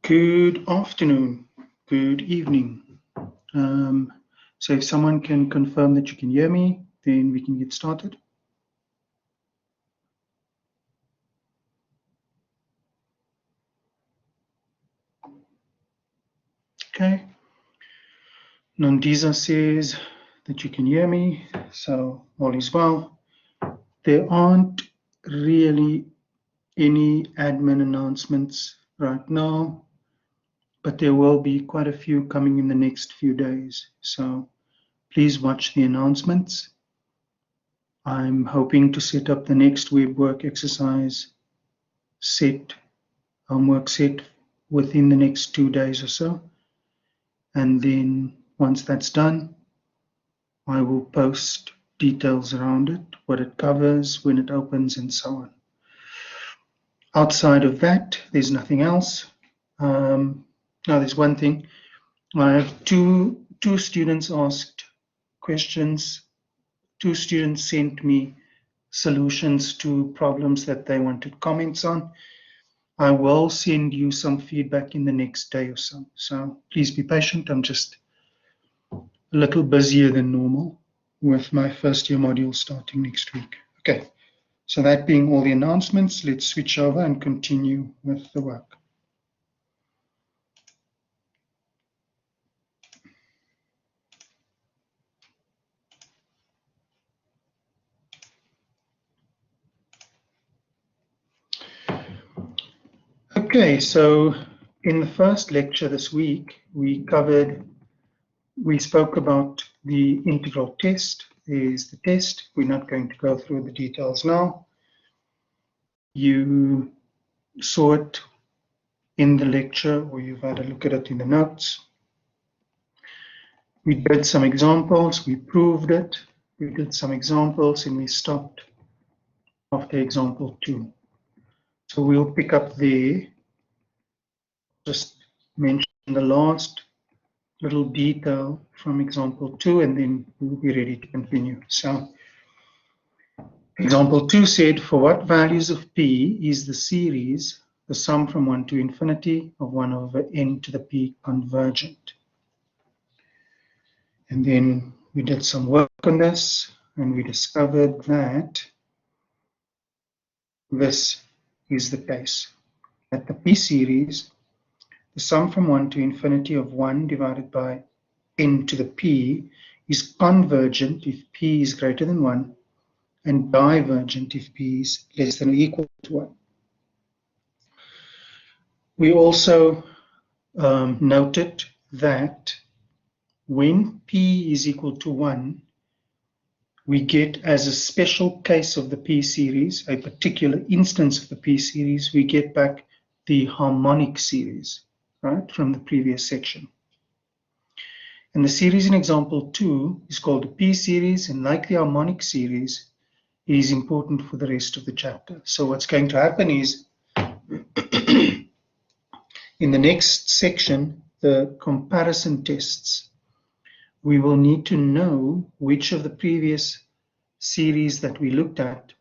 Good afternoon, good evening. So if someone can confirm that you can hear me, then we can get started. Okay. Nandisa says that you can hear me, so all is well. There aren't really any admin announcements right now, but there will be quite a few coming in the next few days. So please watch the announcements. I'm hoping to set up the next web work exercise homework set within the next 2 days or so. And then once that's done, I will post details around it, what it covers, when it opens, and so on. Outside of that, there's nothing else. Now there's one thing. I have two students asked questions. 2 students sent me solutions to problems that they wanted comments on. I will send you some feedback in the next day or so. So please be patient. I'm just a little busier than normal with my first year module starting next week. Okay, so that being all the announcements, let's switch over and continue with the work. Okay, so in the first lecture this week, we spoke about the integral test. There's the test. We're not going to go through the details now. You saw it in the lecture, or you've had a look at it in the notes. We did some examples, we proved it, we did some examples, and we stopped after example 2. So we'll pick up there. Just mention the last little detail from example 2, and then we'll be ready to continue. So example 2 said, for what values of p is the series, the sum from 1 to infinity of 1 over n to the p convergent? And then we did some work on this, and we discovered that this is the case. That the p series, the sum from 1 to infinity of 1 divided by n to the p, is convergent if p is greater than 1 and divergent if p is less than or equal to 1. We also noted that when p is equal to 1, we get, as a special case of the p series, a particular instance of the p series, we get back the harmonic series, right, from the previous section. And the series in example 2 is called a p series, and like the harmonic series, it is important for the rest of the chapter. So what's going to happen is, in the next section, the comparison tests, we will need to know which of the previous series that we looked at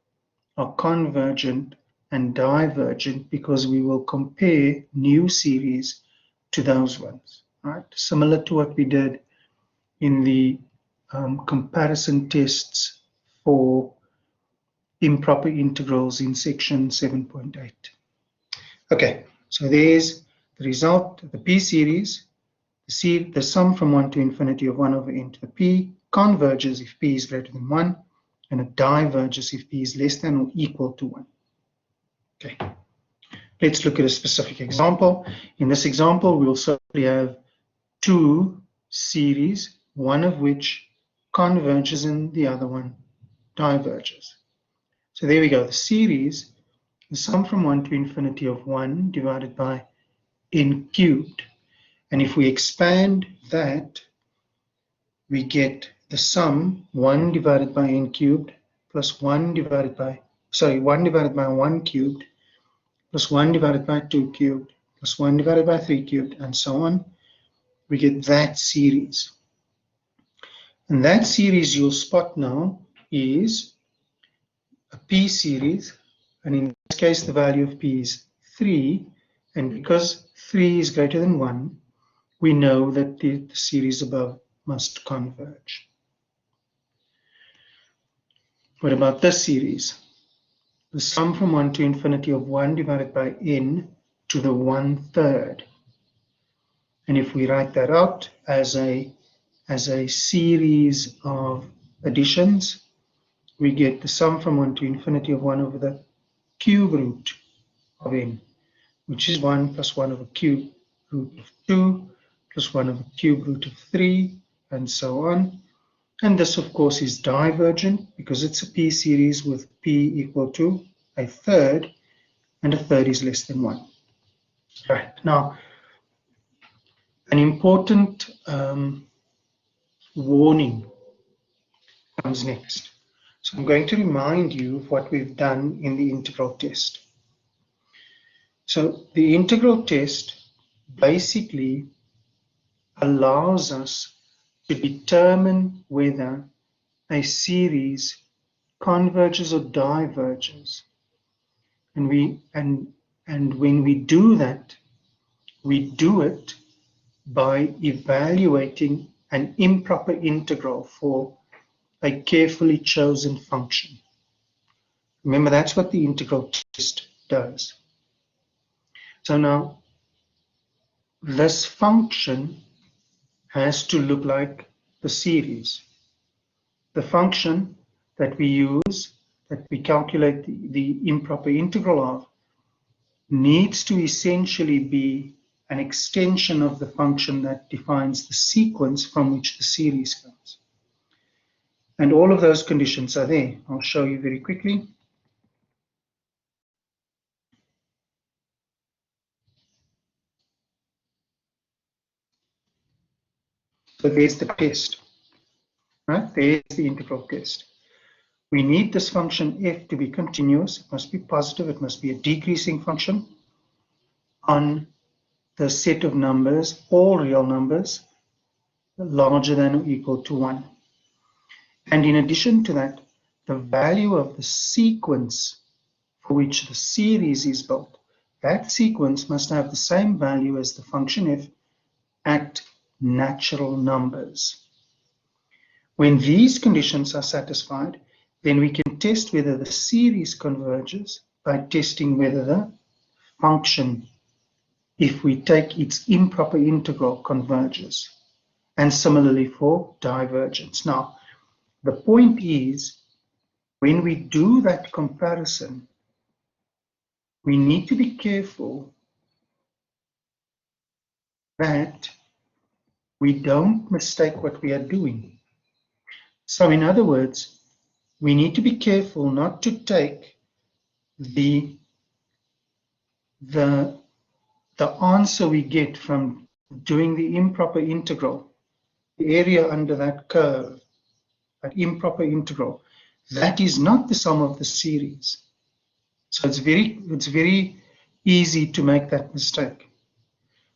are convergent and divergent, because we will compare new series to those ones, right? Similar to what we did in the comparison tests for improper integrals in section 7.8. Okay, so there's the result. The p series, the sum from 1 to infinity of 1 over n to the p, converges if p is greater than 1, and it diverges if p is less than or equal to 1. Okay, let's look at a specific example. In this example, we'll simply have 2 series, one of which converges and the other one diverges. So there we go. The series, the sum from 1 to infinity of 1 divided by n cubed. And if we expand that, we get the sum 1 divided by n cubed plus 1 divided by 1 cubed plus 1 divided by 2 cubed plus 1 divided by 3 cubed, and so on. We get that series. And that series you'll spot now is a p series, and in this case the value of p is 3, and because 3 is greater than 1, we know that the series above must converge. What about this series? The sum from 1 to infinity of 1 divided by n to the 1/3. And if we write that out as a series of additions, we get the sum from 1 to infinity of 1 over the cube root of n, which is 1 plus 1 over cube root of 2 plus 1 over cube root of 3, and so on. And this, of course, is divergent because it's a p series with p equal to 1/3, and 1/3 is less than 1. Right, now, an important warning comes next. So I'm going to remind you of what we've done in the integral test. So the integral test basically allows us to determine whether a series converges or diverges. And when we do that, we do it by evaluating an improper integral for a carefully chosen function. Remember, that's what the integral test does. So now, this function has to look like the series. The function that we use, that we calculate the improper integral of, needs to essentially be an extension of the function that defines the sequence from which the series comes. And all of those conditions are there. I'll show you very quickly. So there's the test, right? There's the integral test. We need this function f to be continuous. It must be positive. It must be a decreasing function on the set of numbers, all real numbers, larger than or equal to 1. And in addition to that, the value of the sequence for which the series is built, that sequence must have the same value as the function f at natural numbers. When these conditions are satisfied, then we can test whether the series converges by testing whether the function, if we take its improper integral, converges. And similarly for divergence. Now, the point is, when we do that comparison, we need to be careful that we don't mistake what we are doing. So in other words, we need to be careful not to take the answer we get from doing the improper integral, the area under that curve, that improper integral, that is not the sum of the series. So it's very easy to make that mistake.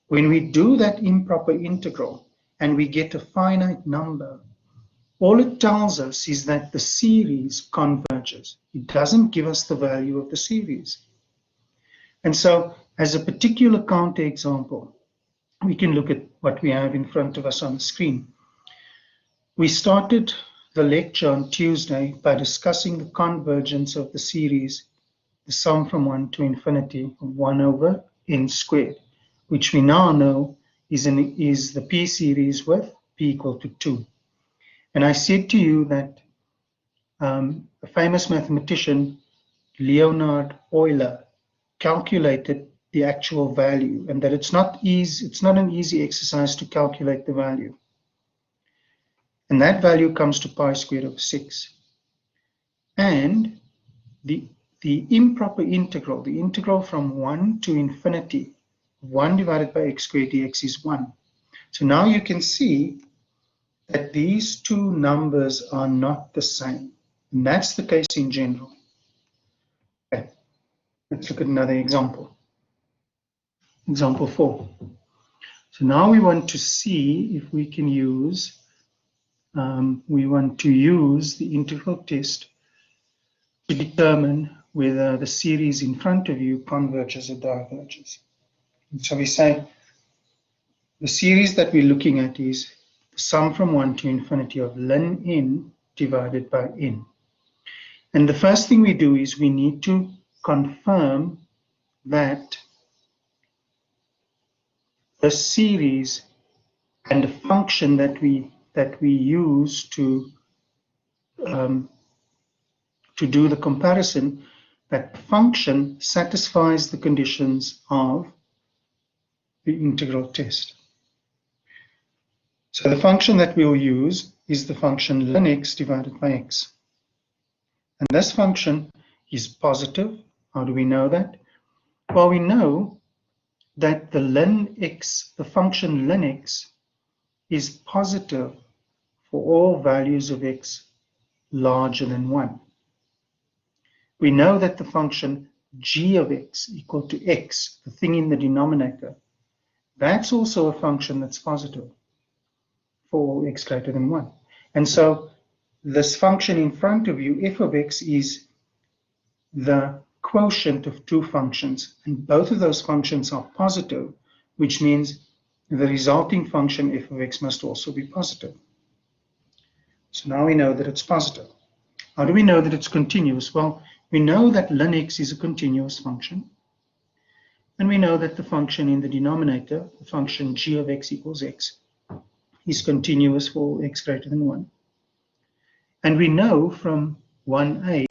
When we do that improper integral and we get a finite number, all it tells us is that the series converges. It doesn't give us the value of the series. And so, as a particular counterexample, we can look at what we have in front of us on the screen. We started the lecture on Tuesday by discussing the convergence of the series, the sum from 1 to infinity of 1 over n squared, which we now know is the p series with p equal to 2. And I said to you that a famous mathematician, Leonhard Euler, calculated the actual value, and that it's not an easy exercise to calculate the value. And that value comes to pi squared over 6. And the improper integral, the integral from 1 to infinity, 1 divided by x squared dx is 1. So now you can see that these two numbers are not the same. And that's the case in general. Okay, let's look at another example. Example 4. So now we want to see if we can use, the integral test to determine whether the series in front of you converges or diverges. And so we say the series that we're looking at is the sum from 1 to infinity of ln n divided by n. And the first thing we do is we need to confirm that the series and the function that we use to do the comparison, that function satisfies the conditions of the integral test. So the function that we'll use is the function ln x divided by x. And this function is positive. How do we know that? Well, we know that the ln x, the function ln x, is positive for all values of x larger than 1. We know that the function g of x equal to x, the thing in the denominator, that's also a function that's positive for all x greater than 1. And so this function in front of you, f of x, is the quotient of two functions, and both of those functions are positive, which means the resulting function f of x must also be positive. So now we know that it's positive. How do we know that it's continuous? Well, we know that ln x is a continuous function, and we know that the function in the denominator, the function g of x equals x, is continuous for all x greater than 1. And we know from 1a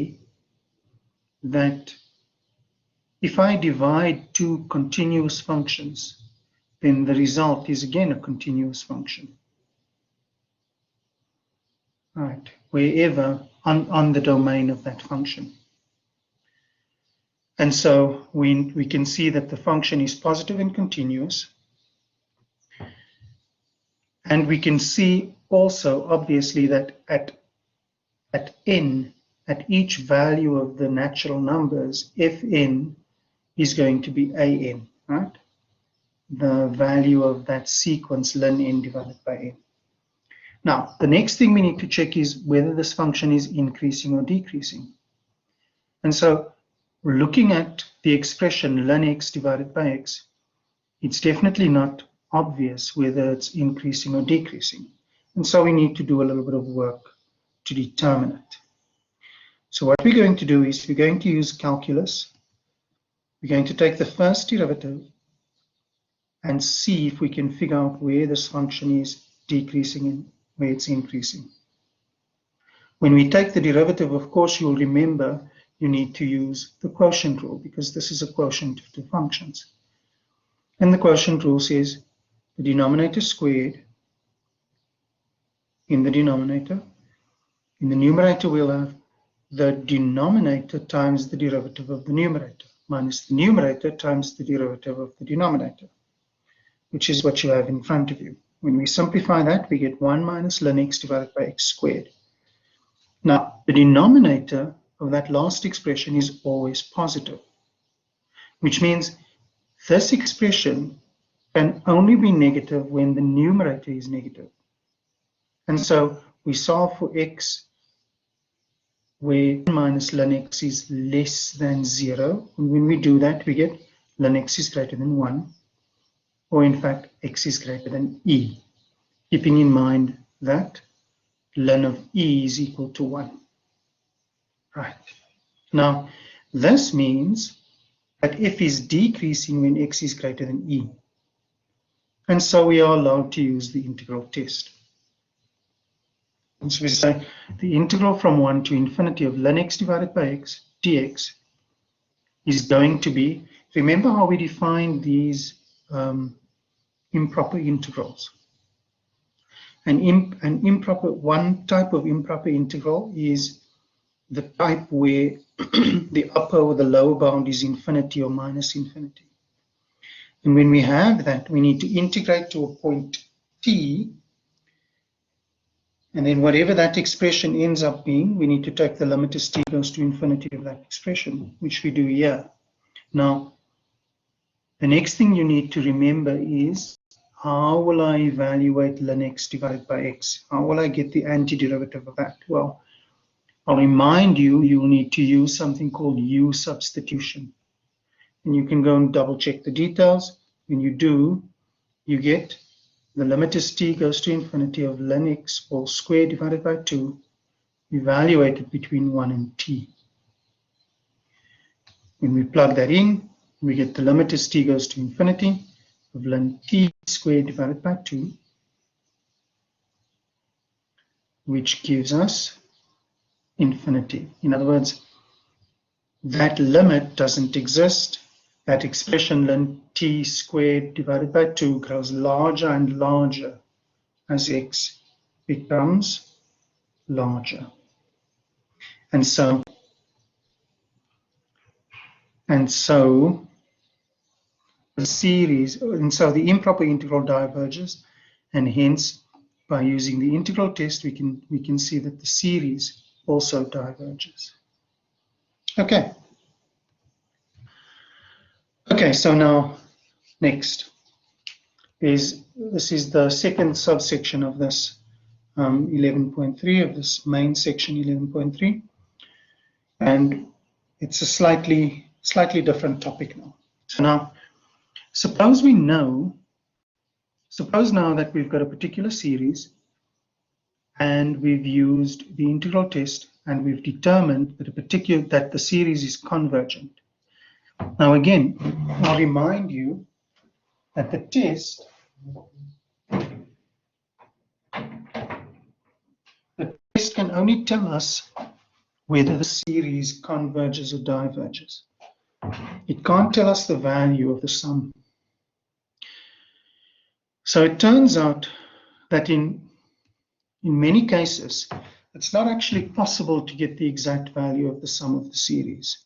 that if I divide two continuous functions, then the result is again a continuous function. Right, wherever on the domain of that function. And so we can see that the function is positive and continuous. And we can see also, obviously, that at n, at each value of the natural numbers, fn is going to be an, right? The value of that sequence ln n divided by n. Now, the next thing we need to check is whether this function is increasing or decreasing. And so we're looking at the expression ln x divided by x. It's definitely not obvious whether it's increasing or decreasing. And so we need to do a little bit of work to determine it. So what we're going to do is we're going to use calculus. We're going to take the first derivative and see if we can figure out where this function is decreasing and where it's increasing. When we take the derivative, of course, you'll remember you need to use the quotient rule because this is a quotient of two functions. And the quotient rule says the denominator squared in the denominator. In the numerator, we'll have the denominator times the derivative of the numerator minus the numerator times the derivative of the denominator, which is what you have in front of you. When we simplify that, we get 1 minus ln x divided by x squared. Now, the denominator of that last expression is always positive, which means this expression can only be negative when the numerator is negative. And so we solve for x where 1 minus ln x is less than 0. And when we do that, we get ln x is greater than 1. Or in fact, x is greater than e, keeping in mind that ln of e is equal to 1. Right. Now, this means that f is decreasing when x is greater than e. And so we are allowed to use the integral test. And so we say the integral from 1 to infinity of ln x divided by x dx is going to be, remember how we defined these improper integrals. One type of improper integral is the type where the upper or the lower bound is infinity or minus infinity. And when we have that, we need to integrate to a point t, and then whatever that expression ends up being, we need to take the limit as t goes to infinity of that expression, which we do here. Now, the next thing you need to remember is, how will I evaluate ln x divided by x? How will I get the antiderivative of that? Well, I'll remind you, you'll need to use something called U-Substitution. And you can go and double check the details. when you do, you get the limit as t goes to infinity of ln x all squared divided by 2, evaluated between 1 and t. When we plug that in, we get the limit as t goes to infinity of ln t squared divided by 2, which gives us infinity. In other words, that limit doesn't exist. That expression ln t squared divided by 2 grows larger and larger as x becomes larger. And so the series, and so the improper integral diverges, and hence by using the integral test we can see that the series also diverges. Okay. Okay, so now next this is the second subsection of this 11.3 of this main section 11.3, and it's a slightly different topic now. So now suppose now that we've got a particular series and we've used the integral test and we've determined that the series is convergent. Now again, I'll remind you that the test can only tell us whether the series converges or diverges. It can't tell us the value of the sum. So it turns out that in many cases, it's not actually possible to get the exact value of the sum of the series,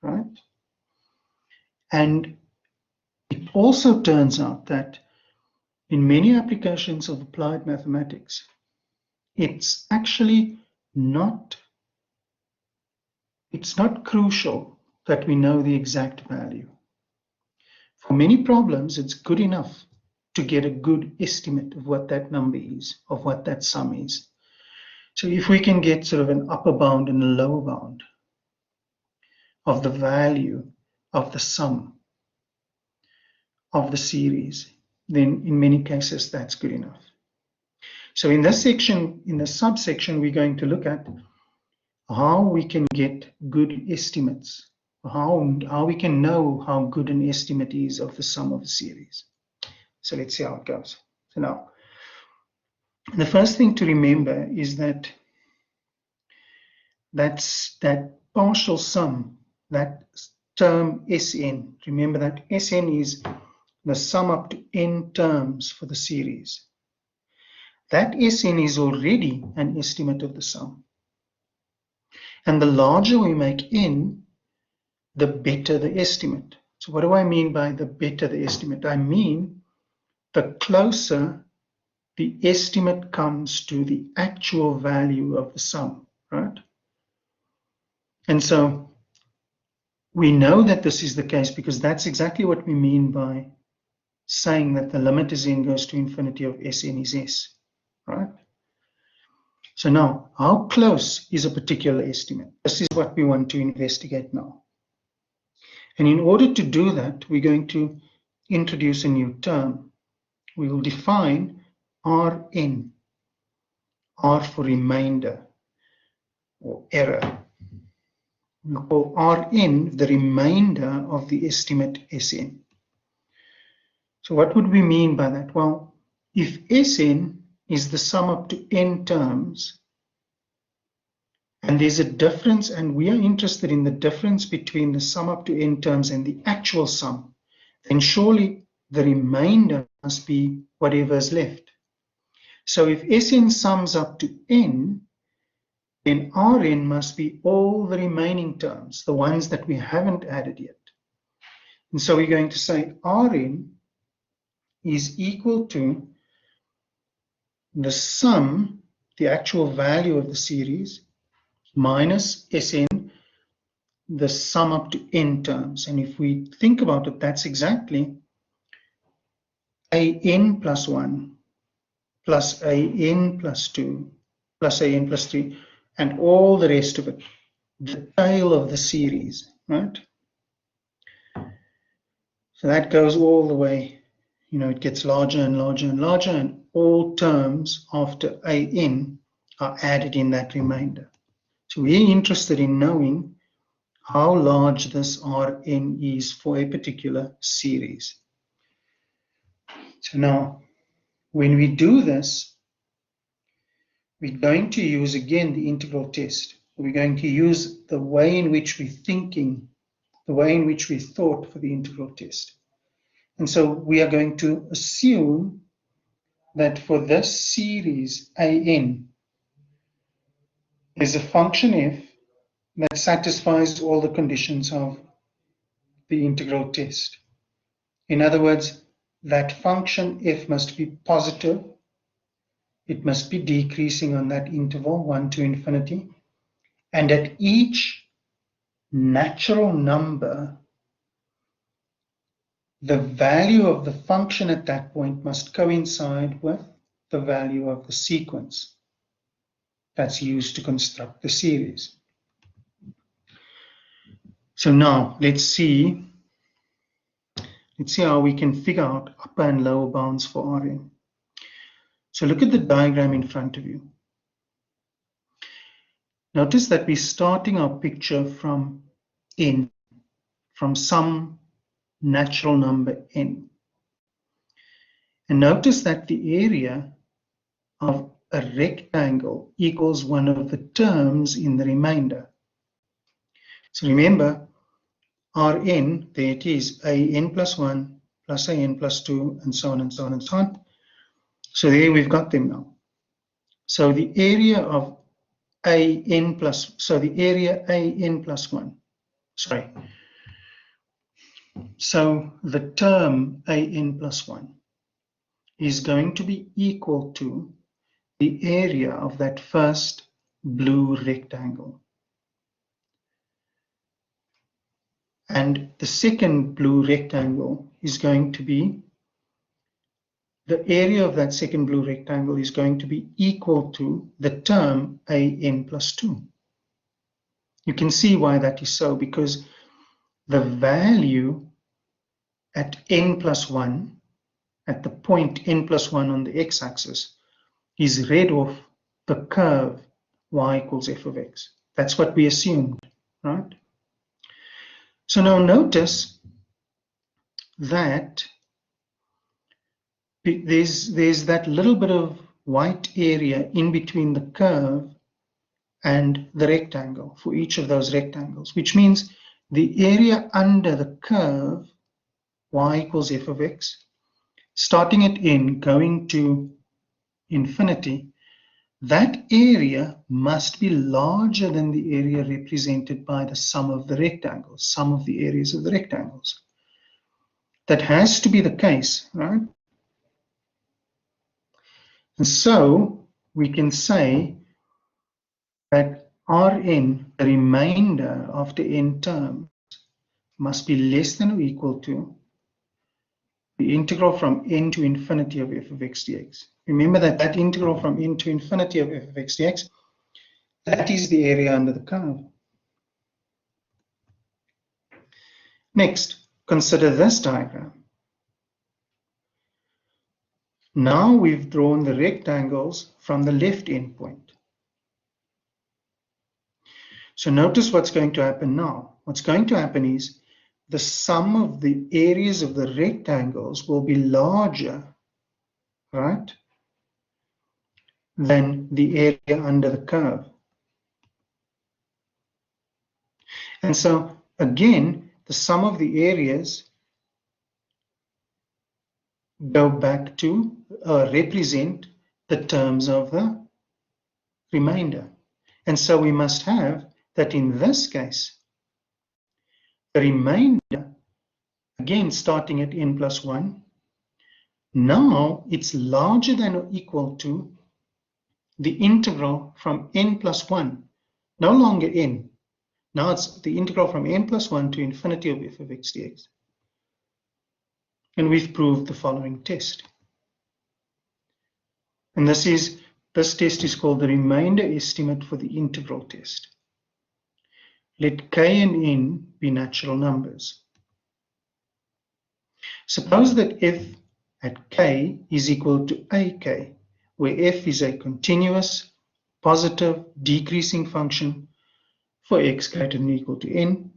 right? And it also turns out that in many applications of applied mathematics, it's actually not crucial that we know the exact value. For many problems, it's good enough to get a good estimate of what that number is, of what that sum is. So if we can get sort of an upper bound and a lower bound of the value of the sum of the series, then in many cases that's good enough. So in this section, in the subsection, we're going to look at how we can get good estimates, how we can know how good an estimate is of the sum of a series. So let's see how it goes. So now, the first thing to remember is that that partial sum, that term Sn, remember that Sn is the sum up to n terms for the series. That Sn is already an estimate of the sum. And the larger we make n, the better the estimate. So what do I mean by the better the estimate? I mean the closer the estimate comes to the actual value of the sum, right? And so we know that this is the case because that's exactly what we mean by saying that the limit as n goes to infinity of Sn is S, right? So now, how close is a particular estimate? This is what we want to investigate now. And in order to do that, we're going to introduce a new term. We will define Rn, R for remainder or error. We call Rn the remainder of the estimate Sn. So what would we mean by that? Well, if Sn is the sum up to n terms, and there's a difference, and we are interested in the difference between the sum up to n terms and the actual sum, then surely the remainder must be whatever is left. So if Sn sums up to n, then Rn must be all the remaining terms, the ones that we haven't added yet. And so we're going to say Rn is equal to the sum, the actual value of the series, minus Sn, the sum up to n terms. And if we think about it, that's exactly an plus 1 plus an plus 2 plus an plus 3 and all the rest of it, the tail of the series, right? So that goes all the way, it gets larger and larger and larger, and all terms after an are added in that remainder. So we're interested in knowing how large this Rn is for a particular series. So now, when we do this, we're going to use again the integral test. We're going to use the way in which we're thinking, the way in which we thought for the integral test. And so we are going to assume that for this series an, there's a function f that satisfies all the conditions of the integral test. In other words, that function f must be positive. It must be decreasing on that interval 1 to infinity. And at each natural number, the value of the function at that point must coincide with the value of the sequence that's used to construct the series. So now let's see how we can figure out upper and lower bounds for Rn. So look at the diagram in front of you. Notice that we're starting our picture from n, from some natural number n. And notice that the area of a rectangle equals one of the terms in the remainder. So remember, Rn, there it is, an plus 1 plus an plus 2, and so on and so on and so on. So there we've got them now. So the area of an plus, so the area an plus 1, sorry. So the term an plus 1 is going to be equal to the area of that first blue rectangle. And the second blue rectangle is going to be, the area of that second blue rectangle is going to be equal to the term an plus 2. You can see why that is so, because the value at n plus 1, at the point n plus 1 on the x-axis, is read off the curve y equals f of x. That's what we assumed, right? So now notice that there's that little bit of white area in between the curve and the rectangle for each of those rectangles, which means the area under the curve y equals f of x, starting at n, going to infinity, that area must be larger than the area represented by the sum of the rectangles, sum of the areas of the rectangles. That has to be the case, right? And so we can say that Rn, the remainder after n terms, must be less than or equal to the integral from n to infinity of f of x dx. Remember that integral from n to infinity of f of x dx, that is the area under the curve. Next, consider this diagram. Now we've drawn the rectangles from the left endpoint. So notice what's going to happen now. What's going to happen is the sum of the areas of the rectangles will be larger, right, than the area under the curve. And so again, the sum of the areas go back to represent the terms of the remainder. And so we must have that in this case, the remainder, again starting at n plus 1, now it's larger than or equal to the integral from n plus 1, no longer n. Now it's the integral from n plus 1 to infinity of f of x dx. And we've proved the following test. And this test is called the remainder estimate for the integral test. Let k and n be natural numbers. Suppose that f at k is equal to ak, where f is a continuous, positive, decreasing function for x greater than or equal to n,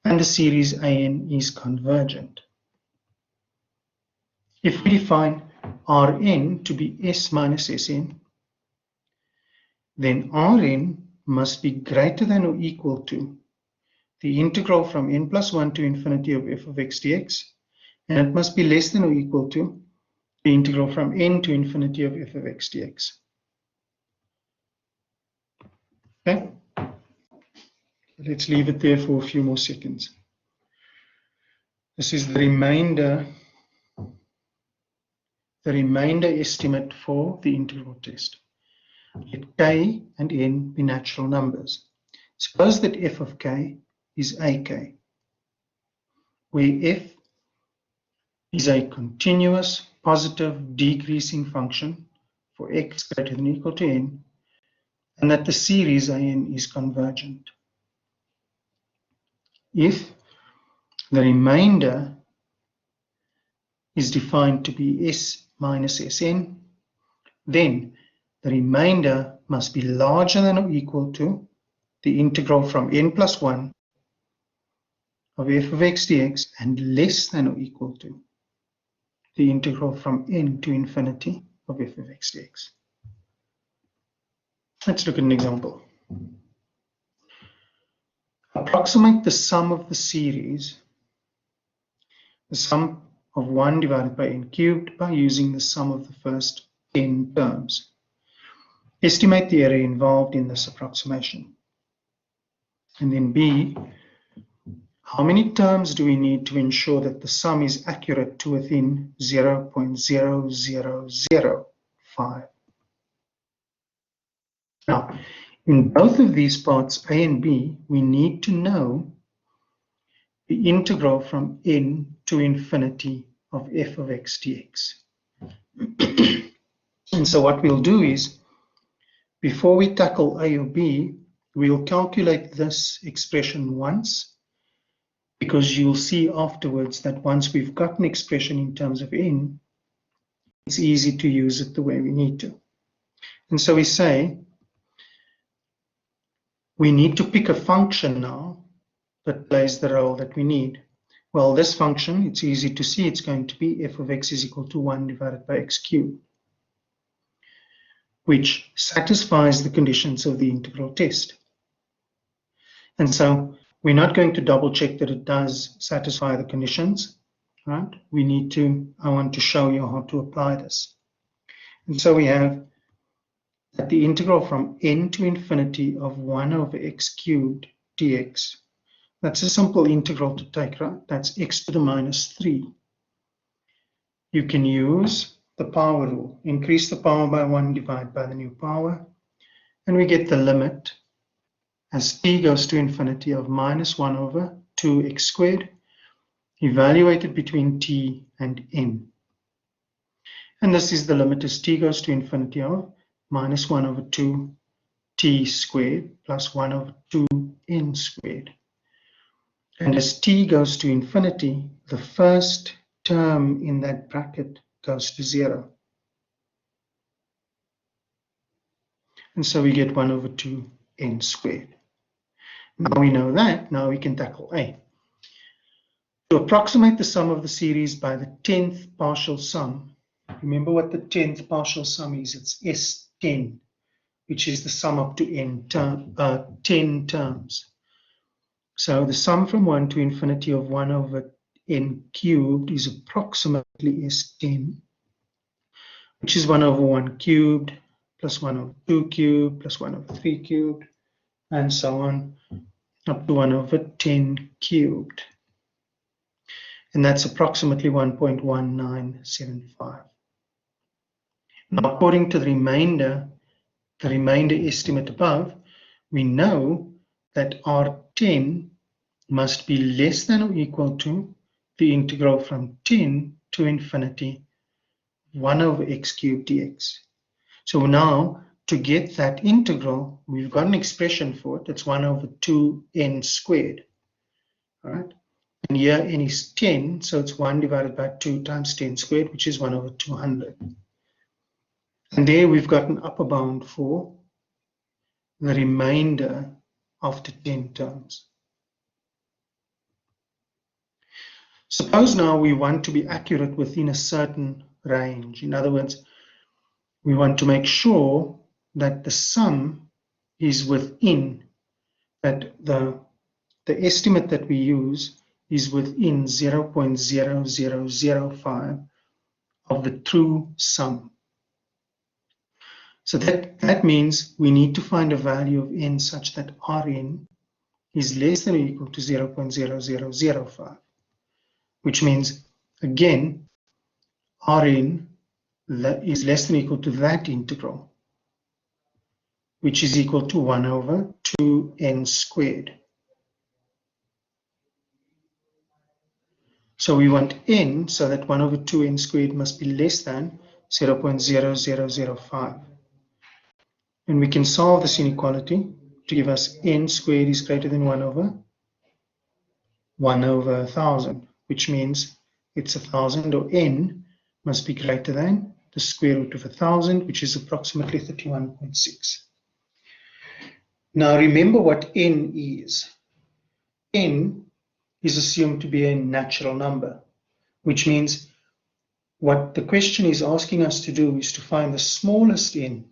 and the series an is convergent. If we define Rn to be S minus Sn, then Rn must be greater than or equal to the integral from n plus 1 to infinity of f of x dx, and it must be less than or equal to the integral from n to infinity of f of x dx. Okay? Let's leave it there for a few more seconds. This is the remainder estimate for the integral test. Let k and n be natural numbers. Suppose that f of k is ak, where f is a continuous, positive, decreasing function for x greater than or equal to n, and that the series an is convergent. If the remainder is defined to be S minus Sn, then the remainder must be larger than or equal to the integral from n plus 1 of f of x dx and less than or equal to the integral from n to infinity of f of x dx. Let's look at an example. Approximate the sum of the series, the sum of 1 divided by n cubed, by using the sum of the first n terms. Estimate the error involved in this approximation. And then B, how many terms do we need to ensure that the sum is accurate to within 0.0005? Now, in both of these parts, A and B, we need to know the integral from n to infinity of f of x dx. And so what we'll do is, before we tackle A or B, we'll calculate this expression once, because you'll see afterwards that once we've got an expression in terms of n, it's easy to use it the way we need to. And so we say, we need to pick a function now that plays the role that we need. Well, this function, it's easy to see, it's going to be f of x is equal to 1 divided by x cubed, which satisfies the conditions of the integral test. And so we're not going to double check that it does satisfy the conditions, right? I want to show you how to apply this. And so we have that the integral from n to infinity of 1 over x cubed dx, that's a simple integral to take, right? That's x to the minus 3. You can use the power rule. Increase the power by 1, divide by the new power, and we get the limit as t goes to infinity of minus 1 over 2x squared, evaluated between t and n. And this is the limit as t goes to infinity of minus 1 over 2 t squared plus 1 over 2n squared. And as t goes to infinity, the first term in that bracket goes to 0. And so we get 1 over 2n squared. Now we know that, now we can tackle A. To approximate the sum of the series by the 10th partial sum, remember what the 10th partial sum is, it's S10, which is the sum up to 10 terms. So the sum from 1 to infinity of 1 over n cubed is approximately S10, which is 1 over 1 cubed, plus 1 over 2 cubed, plus 1 over 3 cubed, and so on, up to 1 over 10 cubed. And that's approximately 1.1975. Now, according to the remainder estimate above, we know that R10 must be less than or equal to the integral from 10 to infinity 1 over x cubed dx. So now, to get that integral, we've got an expression for it. It's 1 over 2n squared. All right? And here n is 10, so it's 1 divided by 2 times 10 squared, which is 1 over 200. And there we've got an upper bound for the remainder after 10 terms. Suppose now we want to be accurate within a certain range. In other words, we want to make sure that the sum is within, that the estimate that we use is within 0.0005 of the true sum. So that means we need to find a value of n such that Rn is less than or equal to 0.0005, which means, again, Rn is less than or equal to that integral, which is equal to 1 over 2n squared. So we want n, so that 1 over 2n squared must be less than 0.0005. And we can solve this inequality to give us n squared is greater than 1 over 1,000, which means it's 1,000, or n must be greater than the square root of 1,000, which is approximately 31.6. Now remember what n is. N is assumed to be a natural number, which means what the question is asking us to do is to find the smallest n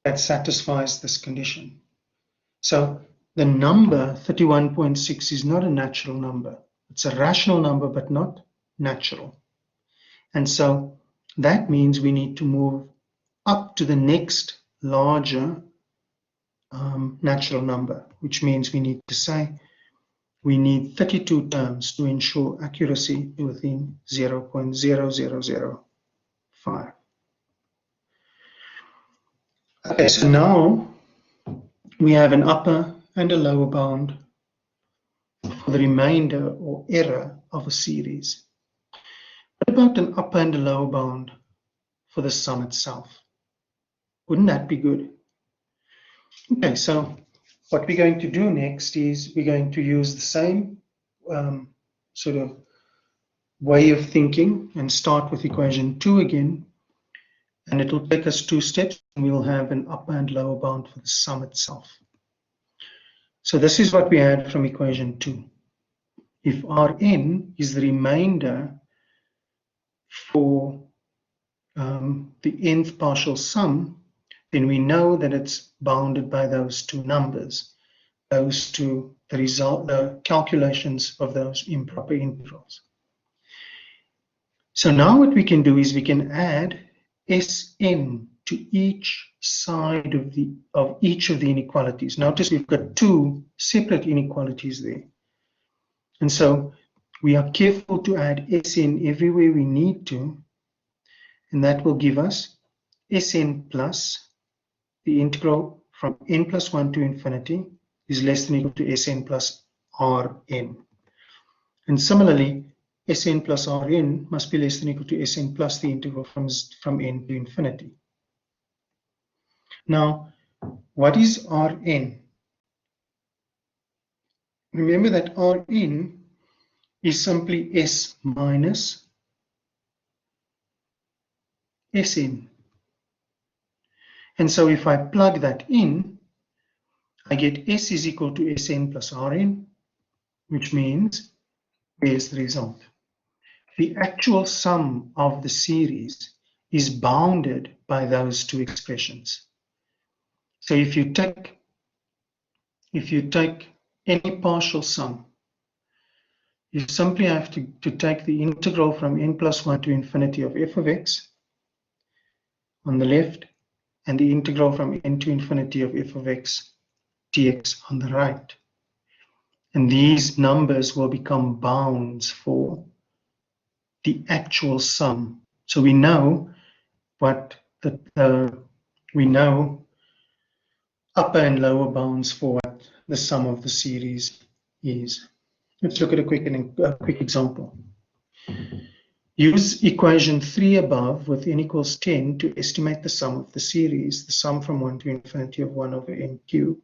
that satisfies this condition. So the number 31.6 is not a natural number. It's a rational number, but not natural. And so that means we need to move up to the next larger natural number, which means we need to say we need 32 terms to ensure accuracy within 0.0005. Okay, so now we have an upper and a lower bound for the remainder or error of a series. What about an upper and a lower bound for the sum itself? Wouldn't that be good? Okay, so what we're going to do next is we're going to use the same sort of way of thinking and start with equation 2 again. And it will take us 2 steps, and we'll have an upper and lower bound for the sum itself. So this is what we had from equation 2. If Rn is the remainder for the nth partial sum, then we know that it's bounded by those two numbers, those two, the calculations of those improper integrals. So now what we can do is we can add Sn to each side of each of the inequalities. Notice we've got 2 separate inequalities there. And so we are careful to add Sn everywhere we need to, and that will give us Sn plus the integral from n plus 1 to infinity is less than or equal to Sn plus Rn. And similarly, Sn plus Rn must be less than or equal to Sn plus the integral from n to infinity. Now, what is Rn? Remember that Rn is simply S minus Sn. And so if I plug that in, I get S is equal to Sn plus Rn, which means here's the result. The actual sum of the series is bounded by those two expressions. So if you take any partial sum, you simply have to take the integral from n plus 1 to infinity of f of x on the left, and the integral from n to infinity of f of x dx on the right. And these numbers will become bounds for the actual sum. So we know what we know upper and lower bounds for what the sum of the series is. Let's look at a quick example. Use equation 3 above with n equals 10 to estimate the sum of the series, the sum from 1 to infinity of 1 over n cubed.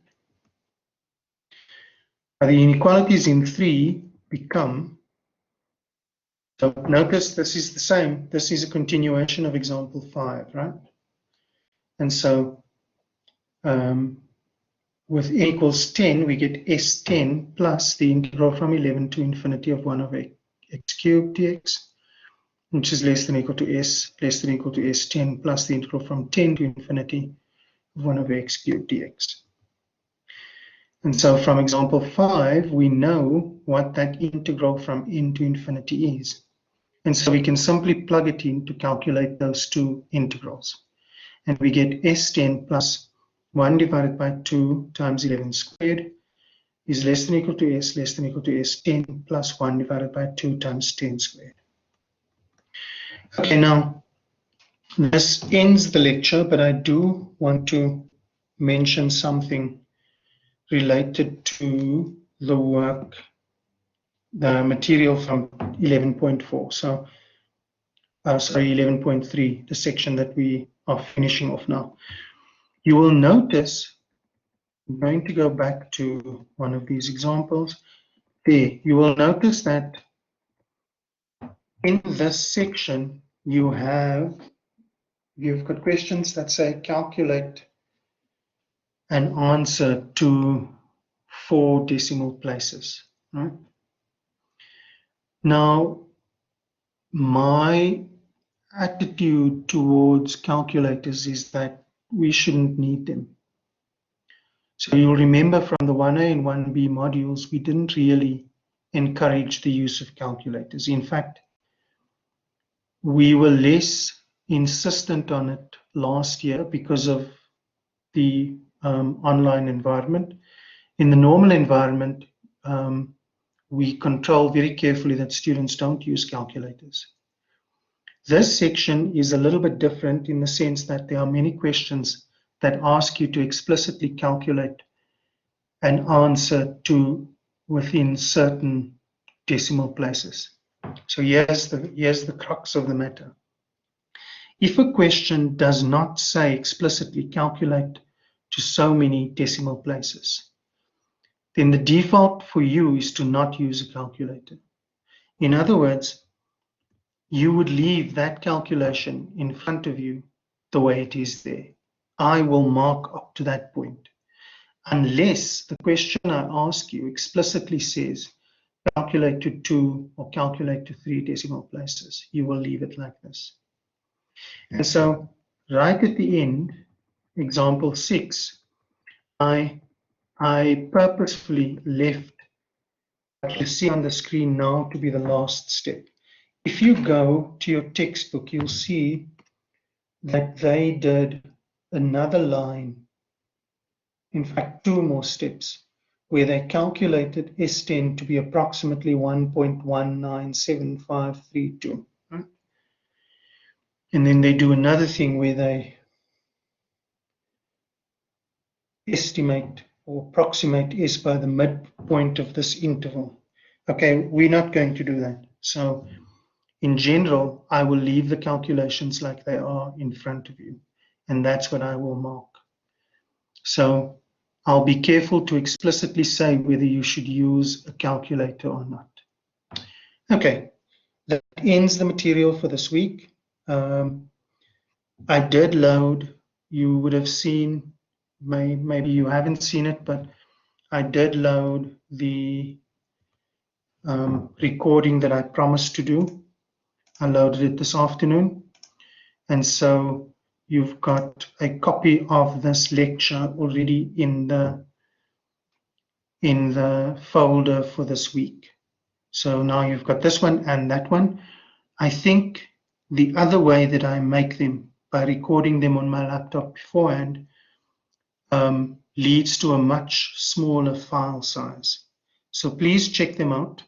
Now the inequalities in 3 become, so notice this is the same, this is a continuation of example 5, right? And so with n equals 10, we get S10 plus the integral from 11 to infinity of 1 over x cubed dx, which is less than or equal to s less than or equal to S10 plus the integral from 10 to infinity of 1 over x cubed dx. And so from example 5, we know what that integral from n to infinity is. And so we can simply plug it in to calculate those two integrals. And we get S10 plus 1 divided by 2 times 11 squared is less than or equal to s less than or equal to S10 plus 1 divided by 2 times 10 squared. Okay, now this ends the lecture, but I do want to mention something related to the work, the material from 11.4. So, sorry, 11.3, the section that we are finishing off now. You will notice, I'm going to go back to one of these examples. There, you will notice that in this section, you've got questions that say calculate an answer to 4 decimal places, right? Now, my attitude towards calculators is that we shouldn't need them. So you'll remember from the 1A and 1B modules, we didn't really encourage the use of calculators. In fact, we were less insistent on it last year because of the online environment. In the normal environment, we control very carefully that students don't use calculators. This section is a little bit different in the sense that there are many questions that ask you to explicitly calculate an answer to within certain decimal places. So here's the crux of the matter. If a question does not say explicitly calculate to so many decimal places, then the default for you is to not use a calculator. In other words, you would leave that calculation in front of you the way it is there. I will mark up to that point. Unless the question I ask you explicitly says calculate to 2 or calculate to 3 decimal places, you will leave it like this. And so right at the end, example 6, I purposefully left what you see on the screen now to be the last step. If you go to your textbook, you'll see that they did another line, in fact, 2 more steps, where they calculated S10 to be approximately 1.197532. Right? And then they do another thing where they estimate or approximate S by the midpoint of this interval. Okay, we're not going to do that. So in general, I will leave the calculations like they are in front of you, and that's what I will mark. So I'll be careful to explicitly say whether you should use a calculator or not. Okay, that ends the material for this week. I did load, you would have seen, maybe you haven't seen it, but I did load the recording that I promised to do. I loaded it this afternoon. And so you've got a copy of this lecture already in the folder for this week. So now you've got this one and that one. I think the other way that I make them by recording them on my laptop beforehand leads to a much smaller file size. So please check them out.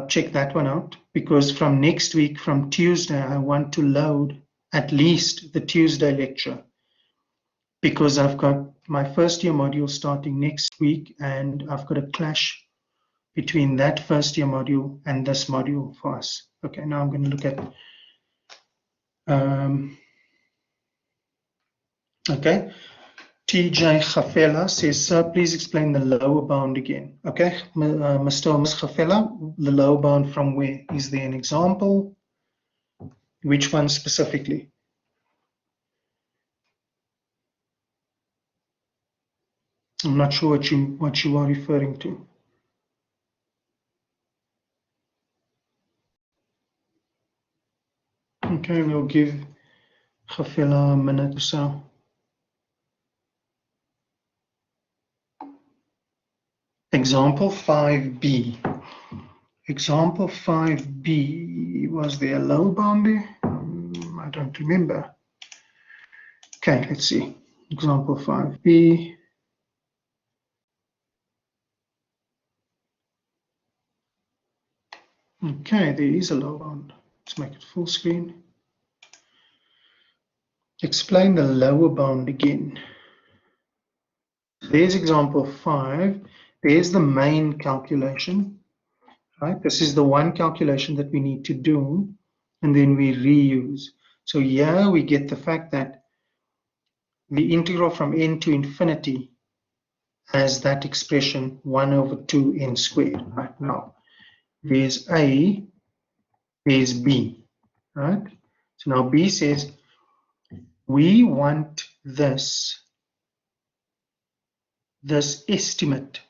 Check that one out, because from next week, from Tuesday, I want to load at least the Tuesday lecture, because I've got my first year module starting next week, and I've got a clash between that first year module and this module for us. Okay, now I'm going to look at okay, TJ Khafela says, sir, please explain the lower bound again. Okay, Mr. or Ms. Khafela, the lower bound from where? Is there an example? Which one specifically? I'm not sure what you are referring to. Okay, we'll give Khafela a minute or so. Example 5b. Example 5b, was there a lower bound there? I don't remember. Okay, let's see. Example 5b. Okay, there is a lower bound. Let's make it full screen. Explain the lower bound again. There's example 5. There's the main calculation. Right? This is the one calculation that we need to do, and then we reuse. So here we get the fact that the integral from n to infinity has that expression 1 over 2 n squared. Right now, there's A, there's B. Right? So now B says we want this estimate.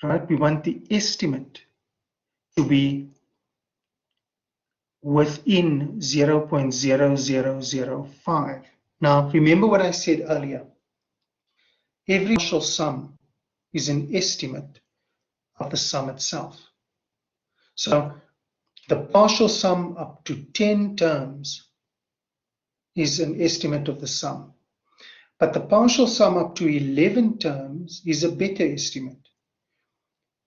Right? We want the estimate to be within 0.0005. Now, remember what I said earlier. Every partial sum is an estimate of the sum itself. So, the partial sum up to 10 terms is an estimate of the sum. But the partial sum up to 11 terms is a better estimate.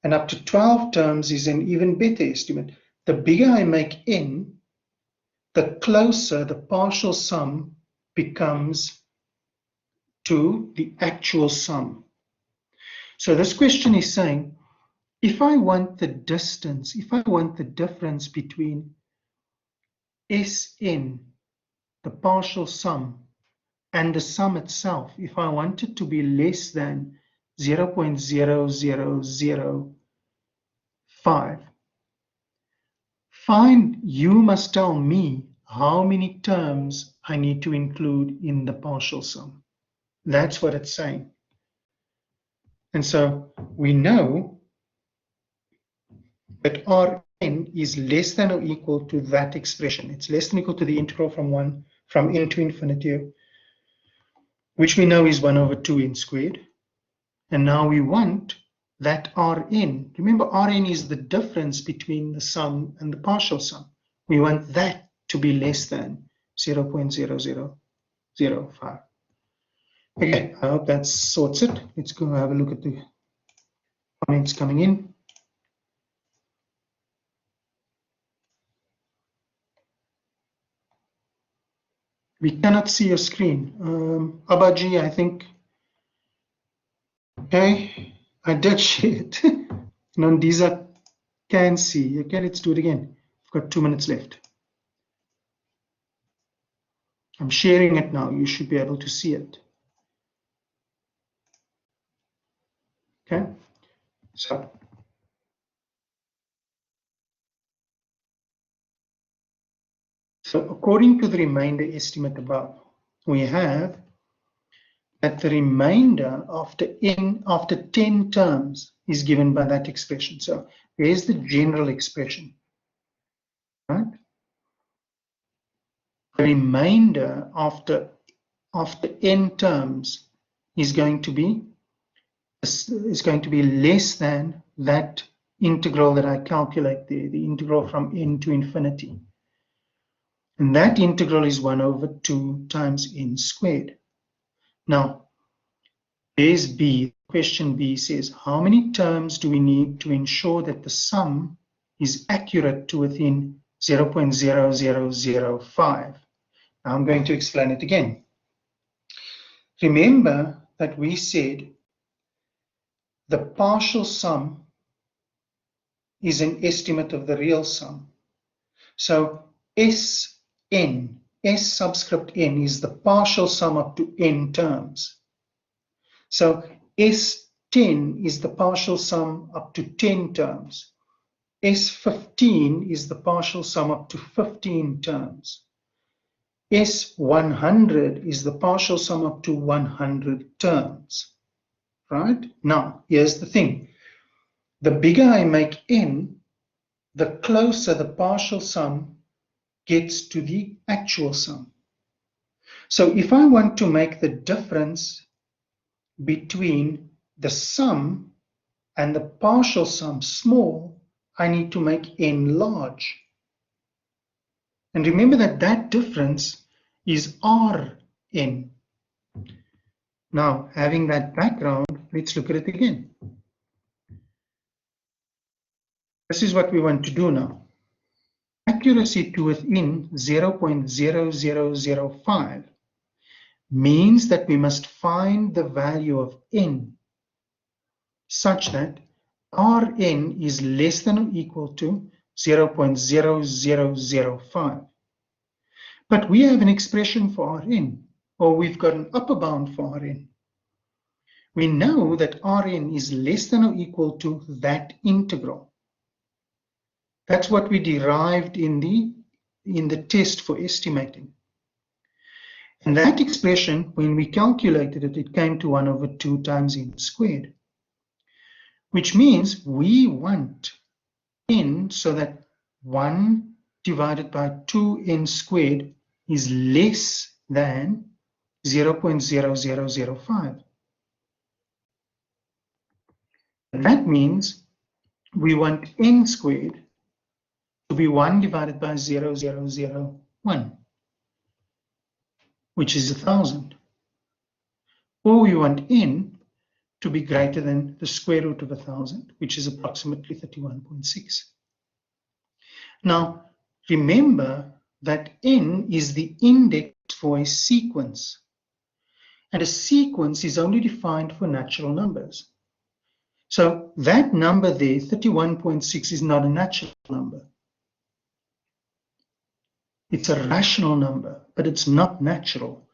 And up to 12 terms is an even better estimate. The bigger I make n, the closer the partial sum becomes to the actual sum. So this question is saying, if I want the distance, if I want the difference between Sn, the partial sum, and the sum itself, if I want it to be less than 0.0005, you must tell me how many terms I need to include in the partial sum. That's what it's saying. And so we know that Rn is less than or equal to that expression. It's less than or equal to the integral from n to infinity, which we know is 1 over 2 n squared. And now we want that Rn. Remember, Rn is the difference between the sum and the partial sum. We want that to be less than 0.0005. Okay, I hope that sorts it. Let's go have a look at the comments coming in. We cannot see your screen. Abaji, I think. Okay, I did share it. Nandisa can see. Okay, let's do it again. We've got 2 minutes left. I'm sharing it now. You should be able to see it. Okay, so according to the remainder estimate above, we have that the remainder after 10 terms is given by that expression. So there's the general expression, right? The remainder after n terms is going to be less than that integral that I calculate there, the integral from n to infinity. And that integral is 1 over 2 times n squared. Now, there's B. Question B says, how many terms do we need to ensure that the sum is accurate to within 0.0005? Now I'm going to explain it again. Remember that we said the partial sum is an estimate of the real sum. So Sn S subscript n is the partial sum up to n terms. So S10 is the partial sum up to 10 terms. S15 is the partial sum up to 15 terms. S100 is the partial sum up to 100 terms. Right? Now, here's the thing. The bigger I make n, the closer the partial sum gets to the actual sum. So if I want to make the difference between the sum and the partial sum small, I need to make n large. And remember that that difference is Rn. Now, having that background, let's look at it again. This is what we want to do now. Accuracy to within 0.0005 means that we must find the value of n such that Rn is less than or equal to 0.0005. But we have an expression for Rn, or we've got an upper bound for Rn. We know that Rn is less than or equal to that integral. That's what we derived in the test for estimating. And that expression, when we calculated it, it came to 1 over 2 times n squared, which means we want n so that 1 divided by 2n squared is less than 0.0005. And that means we want n squared to be 1 divided by 0.001, which is 1,000. Or we want n to be greater than the square root of 1,000, which is approximately 31.6. Now, remember that n is the index for a sequence, and a sequence is only defined for natural numbers. So that number there, 31.6, is not a natural number. It's a rational number, but it's not natural.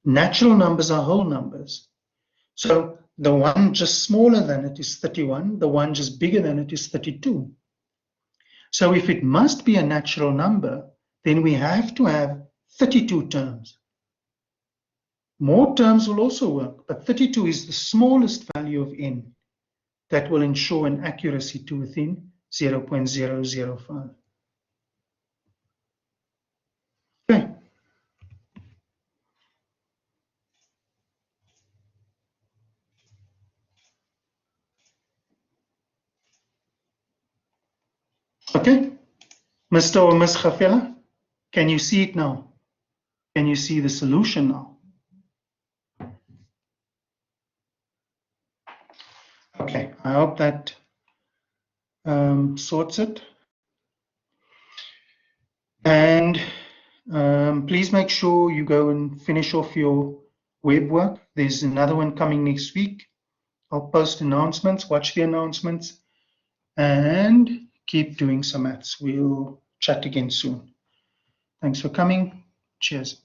Natural numbers are whole numbers. So the one just smaller than it is 31, the one just bigger than it is 32. So if it must be a natural number, then we have to have 32 terms. More terms will also work, but 32 is the smallest value of n that will ensure an accuracy to within 0.005. Okay. Okay, Mr. or Ms. Khafela, can you see it now? Can you see the solution now? Okay, I hope that sorts it. And please make sure you go and finish off your web work. There's another one coming next week. I'll post announcements, watch the announcements, and keep doing some maths. We'll chat again soon. Thanks for coming. Cheers.